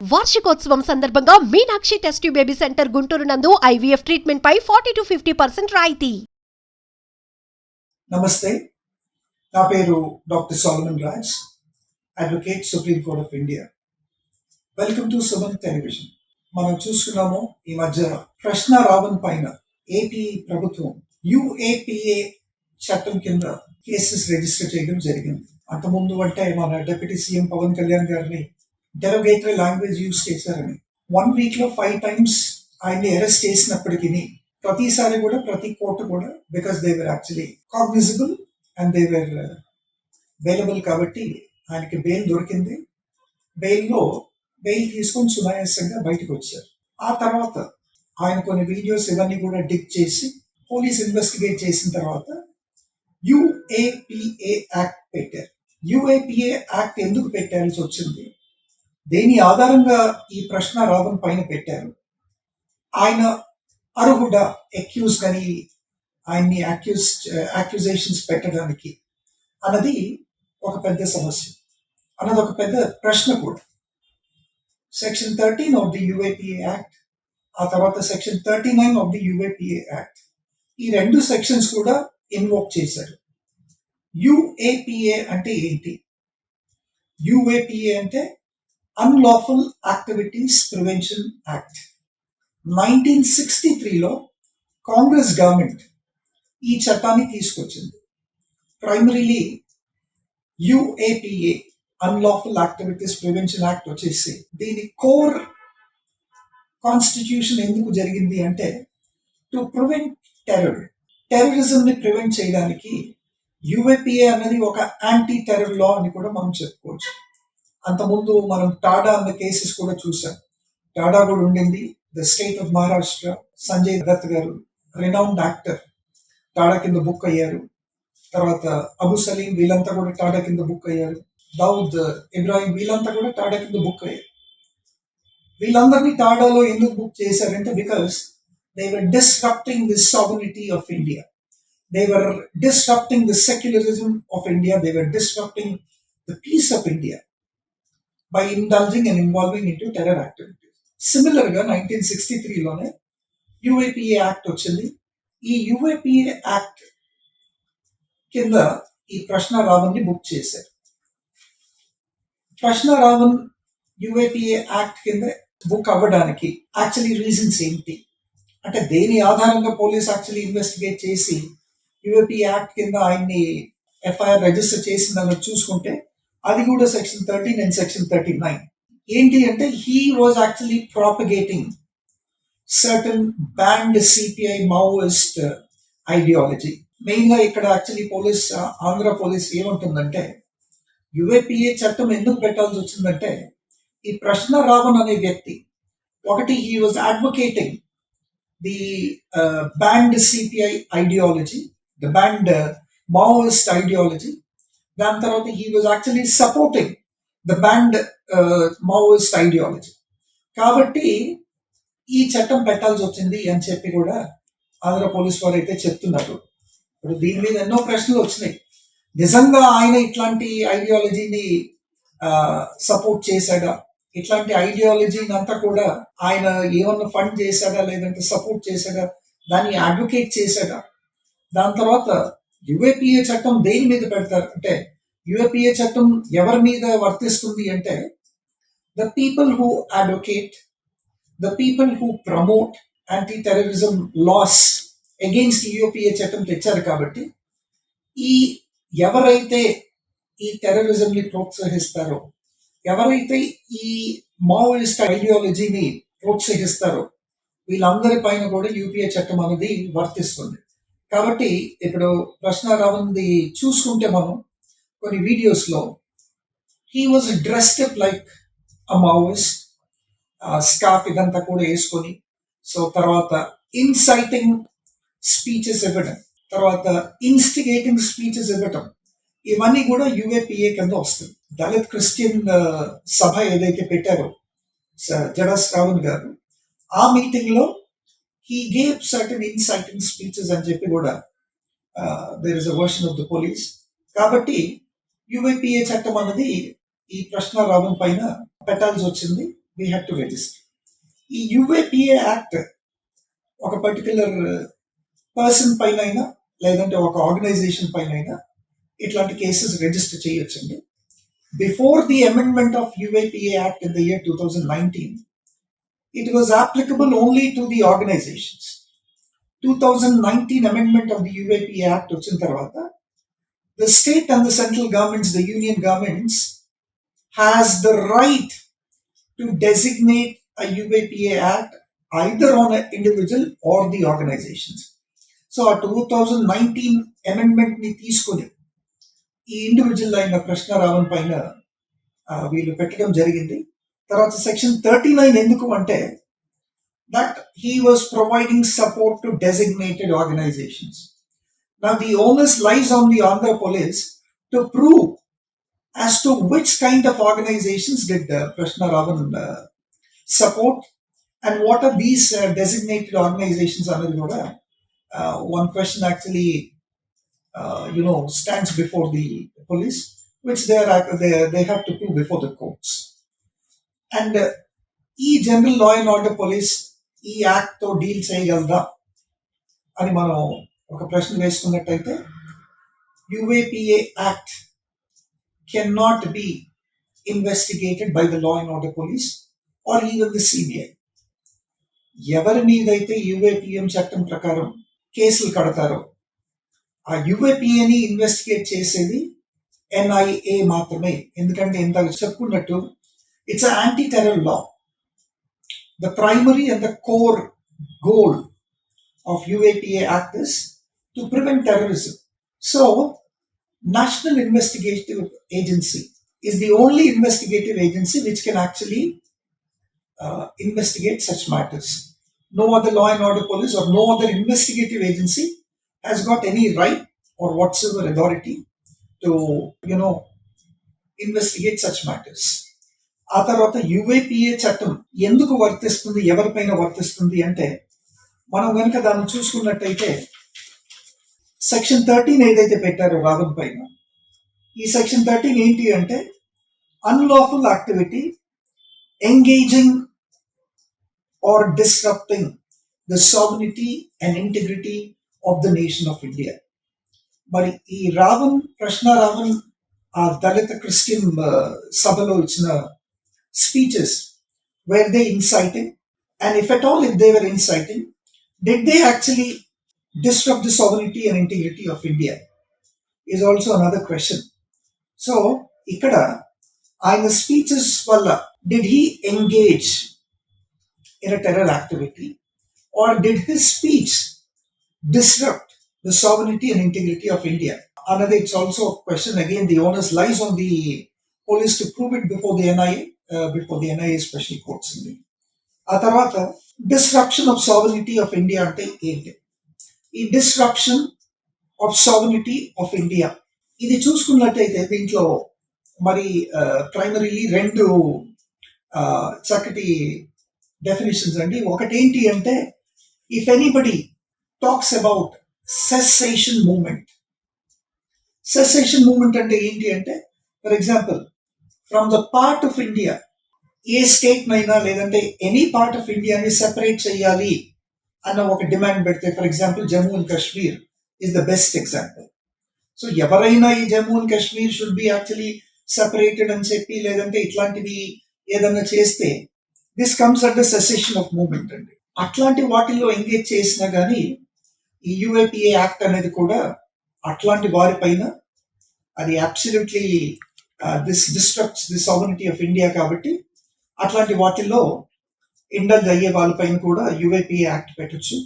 వార్షికోత్సవం సందర్భంగా Meenakshi test tube baby centre Guntur నందు ఐవీఎఫ్ ట్రీట్మెంట్ పై 40 to 50% రాయితీ. నమస్తే, నా పేరు doctor Solomon Raj, advocate supreme court of India. Welcome to Suman television. మనం చూస్తున్నాము ఈ మధ్య ప్రశ్న రావణ్ పైన ఏపీ ప్రభుత్వం యుఏపిఏ చట్టం కింద కేసెస్ రిజిస్టర్ చేయడం జరిగింది. అంతకుముందు అంటే మన డిప్యూటీ సీఎం పవన్ కళ్యాణ్ గారిని డెరోగేటరీ లాంగ్వేజ్ యూజ్ చేశారని 1 week లో 5 times ఆయన్ని అరెస్ట్ చేసినప్పటికీ ప్రతిసారి కూడా ప్రతి కోర్టు కూడా because they were actually cognisable and they were available కాబట్టి ఆయనకి బెయిల్ దొరికింది. బెయిల్ తీసుకొని సునాయాసంగా బయటకు వచ్చారు. ఆ తర్వాత ఆయన కొన్ని వీడియోస్ ఇవన్నీ కూడా డిక్ చేసి పోలీస్ ఇన్వెస్టిగేట్ చేసిన తర్వాత యుఏపిఏ యాక్ట్ పెట్టారు. యుఏపిఏ యాక్ట్ ఎందుకు పెట్టాల్సి వచ్చింది, దేని ఆధారంగా ఈ ప్రశ్న రావణ్ పైన పెట్టారు, ఆయన అర్హుడా అక్యూజ్ అని ఆయన్ని అక్యూజేషన్స్ పెట్టడానికి అన్నది ఒక పెద్ద సమస్య, అన్నది ఒక పెద్ద ప్రశ్న కూడా. Section 13 of the UAPA act, ఆ తర్వాత section 39 of the UAPA act, ఈ 2 సెక్షన్స్ కూడా ఇన్వోక్ చేశారు. యుఏపిఏ అంటే ఏంటి? యుఏపిఏ అంటే అన్లాఫుల్ యాక్టివిటీస్ ప్రివెన్షన్ యాక్ట్. 1963లో కాంగ్రెస్ గవర్నమెంట్ ఈ చట్టాన్ని తీసుకొచ్చింది. Primarily UAPA unlawful activities prevention act వచ్చేసి దీని కోర్ కాన్స్టిట్యూషన్ ఎందుకు జరిగింది అంటే టు ప్రివెంట్ టెర్రరిజంని ప్రివెంట్ చేయడానికి యుఏపిఏ అనేది ఒక యాంటీ టెర్రర్ లా అని కూడా మనం చెప్పుకోవచ్చు. అంతకుముందు మనం టాడా అన్న కేసెస్ కూడా చూసాం. టాడా కూడా ఉండింది. The state of Maharashtra, Sanjay Dutt గారు రినౌండ్ యాక్టర్ టాడా కింద బుక్ అయ్యారు. తర్వాత అబు సలీం వీళ్ళంతా కూడా టాడా కింద బుక్ అయ్యారు. దావుద్ ఇబ్రాహిం వీళ్ళంతా కూడా టాడా కింద బుక్ అయ్యారు. వీళ్ళందరినీ టాడాలో ఎందుకు బుక్ చేశారంటే because they were disrupting the sovereignty of India, they were disrupting the secularism of India, they were disrupting the peace of India by indulging and involving into terror activities. సిమిలర్గా 1963లోనే UAPA act వచ్చింది. ఈ UAPA act కింద ఈ ప్రశ్న రావణ్ని book చేశారు. ప్రశ్న Raavan UAPA act కింద book అవ్వడానికి యాక్చువల్లీ రీజన్స్ ఏంటి అంటే దేని ఆధారంగా పోలీస్ యాక్చువల్లీ ఇన్వెస్టిగేట్ చేసి యుఏపిఏ యాక్ట్ కింద ఆయన్ని ఎఫ్ఐఆర్ రిజిస్టర్ చేసిందని చూసుకుంటే అది కూడా సెక్షన్ 13 అండ్ సెక్షన్ 39. ఏంటి అంటే he was actually propagating certain band CPI Maoist ideology. మెయిన్గా ఇక్కడ యాక్చువల్లీ పోలీస్ ఆంధ్ర పోలీస్ ఏమంటుందంటే యుఏపిఏ చట్టం ఎందుకు పెట్టాల్సి వచ్చిందంటే ఈ ప్రశ్న రావణ్ అనే వ్యక్తి ఒకటి he was advocating the band CPI ideology, the band Maoist ideology. దాని తర్వాత he was actually supporting the band Maoist ideology. కాబట్టి ఈ చట్టం పెట్టాల్సి వచ్చింది అని చెప్పి కూడా ఆంధ్ర పోలీస్ వారు అయితే చెప్తున్నారు. ఇప్పుడు దీని మీద ఎన్నో ప్రశ్నలు వచ్చినాయి. నిజంగా ఆయన ఇట్లాంటి ఐడియాలజీని సపోర్ట్ చేశాడా, ఇట్లాంటి ఐడియాలజీని అంతా కూడా ఆయన ఏమన్నా ఫండ్ చేశాడా లేదంటే సపోర్ట్ చేశాడా, దాన్ని అడ్వకేట్ చేశాడా? దాని తర్వాత యుఏపిఏ చట్టం దేని మీద పెడతారు అంటే యుఏపిఏ చట్టం ఎవరి మీద వర్తిస్తుంది అంటే the people who advocate, the people who promote anti terrorism laws against UAPA చట్టం తెచ్చారు. కాబట్టి ఈ ఎవరైతే ఈ టెర్రరిజంని ప్రోత్సహిస్తారో, ఎవరైతే ఈ మావోయిస్ట్ ఐడియాలజీని ప్రోత్సహిస్తారో వీళ్ళందరి పైన కూడా యూపీఏ చట్టం అనేది వర్తిస్తుంది. కాబట్టి ఇప్పుడు ప్రశ్న రావణ్ది చూసుకుంటే మనం కొన్ని వీడియోస్లో he was dressed up like a Maoist, scarf ఇదంతా కూడా వేసుకొని, సో తర్వాత ఇన్సైటింగ్ స్పీచెస్ ఇవ్వడం, తర్వాత ఇన్స్టిగేటింగ్ స్పీచెస్ ఇవ్వటం, ఇవన్నీ కూడా యుఏపిఏ కింద వస్తుంది. దళిత్ క్రిస్టియన్ సభ ఏదైతే పెట్టారో జడా శ్రావణ్ గారు, ఆ మీటింగ్లో he gave certain inciting speeches అని చెప్పి కూడా there is a version of the police. కాబట్టి యుఏపిఏ చట్టం అనేది ఈ ప్రశ్న రావణ్ పైన పెట్టాల్సి వచ్చింది. We had to register. ఈ యుఏపిఏ యాక్ట్ ఒక పర్టికులర్ పర్సన్ పైన అయినా లేదంటే ఒక ఆర్గనైజేషన్ పైన అయినా ఇట్లాంటి కేసెస్ రిజిస్టర్ చేయొచ్చండి. Before the amendment of UAPA act in the year 2019, it was applicable only to the organizations. 2019 amendment of the UAPA Act వచ్చిన తర్వాత the state and the central governments, the union governments, has the right to designate a UAPA Act either on an individual or the organizations. So ఆ 2019 amendment ని తీసుకొని ఈ individual అయిన కృష్ణారావన్ పైన వీళ్ళు పెట్టడం జరిగింది. తర్వాత సెక్షన్ 39 ఎందుకు అంటే that he was providing support to designated organizations. Now the onus lies on the Andhra police to prove as to which kind of organizations did Krishna Ravan support and what are these designated organizations. One question actually stands before the police, which they have to prove before the courts. And ఈ general law and order police ఈ act తో deal చేయగలదా అని మనం ఒక ప్రశ్న వేసుకున్నట్టయితే, UAPA act can not be investigated by the law and order police or even the CBI. ఎవరి మీదైతే యుఏపిఎం చట్టం ప్రకారం కేసులు కడతారో ఆ యుఏపిఏని ఇన్వెస్టిగేట్ చేసేది ఎన్ఐఏ మాత్రమే. ఎందుకంటే ఇంత చెప్పుకున్నట్టు it's anti terror law. The primary and the core goal of UAPA Act is to prevent terrorism. So, National Investigative Agency is the only investigative agency which can actually investigate such matters. No other law and order police or no other investigative agency has got any right or whatsoever authority to, investigate such matters. ఆ తర్వాత UAPA చట్టం ఎందుకు వర్తిస్తుంది, ఎవరిపైన వర్తిస్తుంది అంటే, మనం కనుక దాన్ని చూసుకున్నట్టయితే సెక్షన్ 13 ఏదైతే పెట్టారో రావణ్ పైన, ఈ సెక్షన్ 13 ఏంటి అంటే, unlawful activity engaging or disrupting the sovereignty and integrity of the nation of India. మరి ఈ కృష్ణారావన్ ఆ దళిత క్రిస్టియన్ సభలో ఇచ్చిన speeches, were they inciting? And if at all, if they were inciting, did they actually disrupt the sovereignty and integrity of India? Is also another question. So, ikkada ఆయన speeches వల్ల did he engage in a terror activity or did his speech disrupt the sovereignty and integrity of India? Another, it's also a question. Again, the onus lies on the police to prove it before the NIA. Before the NIA special courts. ఆ తర్వాత disruption of sovereignty of India అంటే ఏంటి? ఈ disruption of sovereignty of India ఇది చూసుకున్నట్టయితే దీంట్లో మరి primarily రెండు చక్కటి డెఫినేషన్స్ అండి. ఒకటేంటి అంటే, if anybody talks about secession movement. Secession movement అంటే ఏంటి అంటే, for example, from the part of India, ఏ స్టేట్ నైనా లేదంటే ఎనీ పార్ట్ ఆఫ్ ఇండియాని సెపరేట్ చేయాలి అన్న ఒక డిమాండ్ పెడితే, for example Jammu and Kashmir is the best example. So ఎవరైనా ఈ Jammu and Kashmir should be actually separated అని చెప్పి లేదంటే ఇట్లాంటివి ఏదన్నా చేస్తే, this comes under secession of movement అండి. అట్లాంటి వాటిల్లో ఎంగేజ్ చేసినా కానీ ఈ యుఏపిఏ యాక్ట్ అనేది కూడా అట్లాంటి వారిపైన అది absolutely this disrupts the sovereignty of India. కాబట్టి అట్లాంటి వాటిల్లో ఇండల్జ్ అయ్యే వాళ్ళపైన కూడా యుఏపిఏ యాక్ట్ పెట్టచ్చు.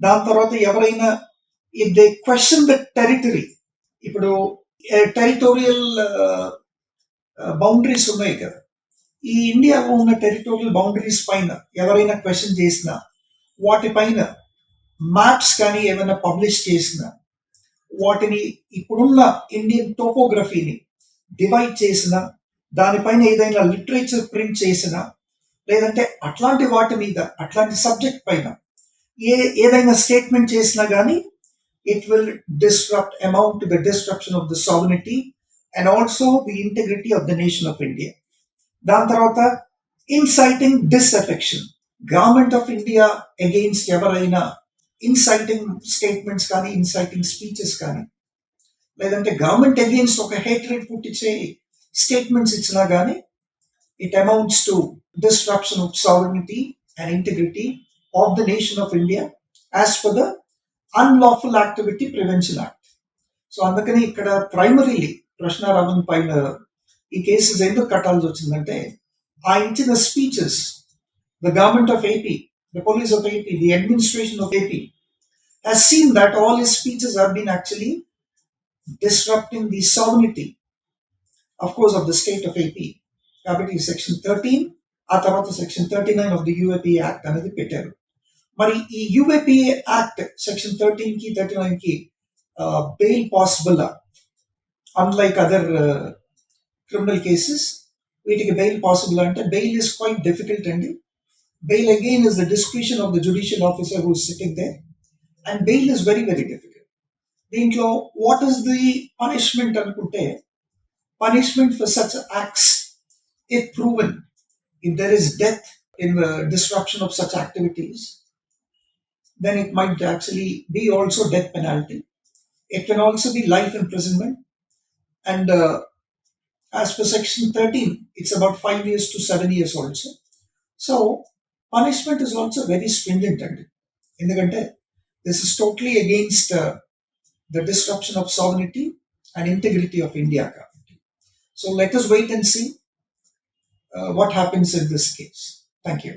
దాని తర్వాత ఎవరైనా if they question the territory, ఇప్పుడు టెరిటోరియల్ బౌండరీస్ ఉన్నాయి కదా, ఈ ఇండియాలో ఉన్న టెరిటోరియల్ బౌండరీస్ పైన ఎవరైనా క్వశ్చన్ చేసినా, వాటిపైన మ్యాప్స్ కానీ ఏమైనా పబ్లిష్ చేసినా, వాటిని ఇప్పుడున్న ఇండియన్ టోపోగ్రఫీని డివైడ్ చేసిన, దానిపైన ఏదైనా లిటరేచర్ ప్రింట్ చేసిన, లేదంటే అట్లాంటి వాటి మీద అట్లాంటి సబ్జెక్ట్ పైన ఏదైనా స్టేట్మెంట్ చేసినా కానీ it will amount to the disruption of the sovereignty and also the integrity of the nation of India. దాని తర్వాత inciting disaffection, government of India against ఎవరైనా ఇన్సైటింగ్ స్టేట్మెంట్స్ కానీ ఇన్సైటింగ్ స్పీచెస్ కానీ లేదంటే గవర్నమెంట్ అగెయిన్స్ట్ ఒక hatred పుట్టించే statements ఇచ్చినా కానీ it amounts to disruption of sovereignty and integrity of the nation of India as per the Unlawful Activity Prevention Act. So అందుకని ఇక్కడ ప్రైమరీలీ కృష్ణారామన్ పైన ఈ కేసెస్ ఎందుకు కట్టాల్సి వచ్చిందంటే ఆ ఇచ్చిన speeches the government of AP, the police of AP, the administration of AP has seen that all his speeches have been actually disrupting the sovereignty, of course, of the state of AP. కాబట్టి section 13 ఆ తర్వాత section 39 of the UAPA act అనేది పెట్టారు. మరి ఈ UAPA act section 13 కి 39 కి bail possible, unlike other criminal cases వీటికి బెయిల్ పాసిబుల్ అంటే బెయిల్ ఇస్ క్వైట్ డిఫికల్ట్ అండి. Bail again is the discretion of the judicial officer who is sitting there and bail is very very difficult. దీంట్లో what is the punishment అనుకుంటే punishment for such acts, if proven, if there is death in the disruption of such activities, then it might actually be also death penalty. It can also be life imprisonment. And as for section 13, it's about 5 years to 7 years also. So punishment is also very stringent. And ఎందుకంటే this is totally against the disruption of sovereignty and integrity of India. So let us wait and see what happens in this case. Thank you.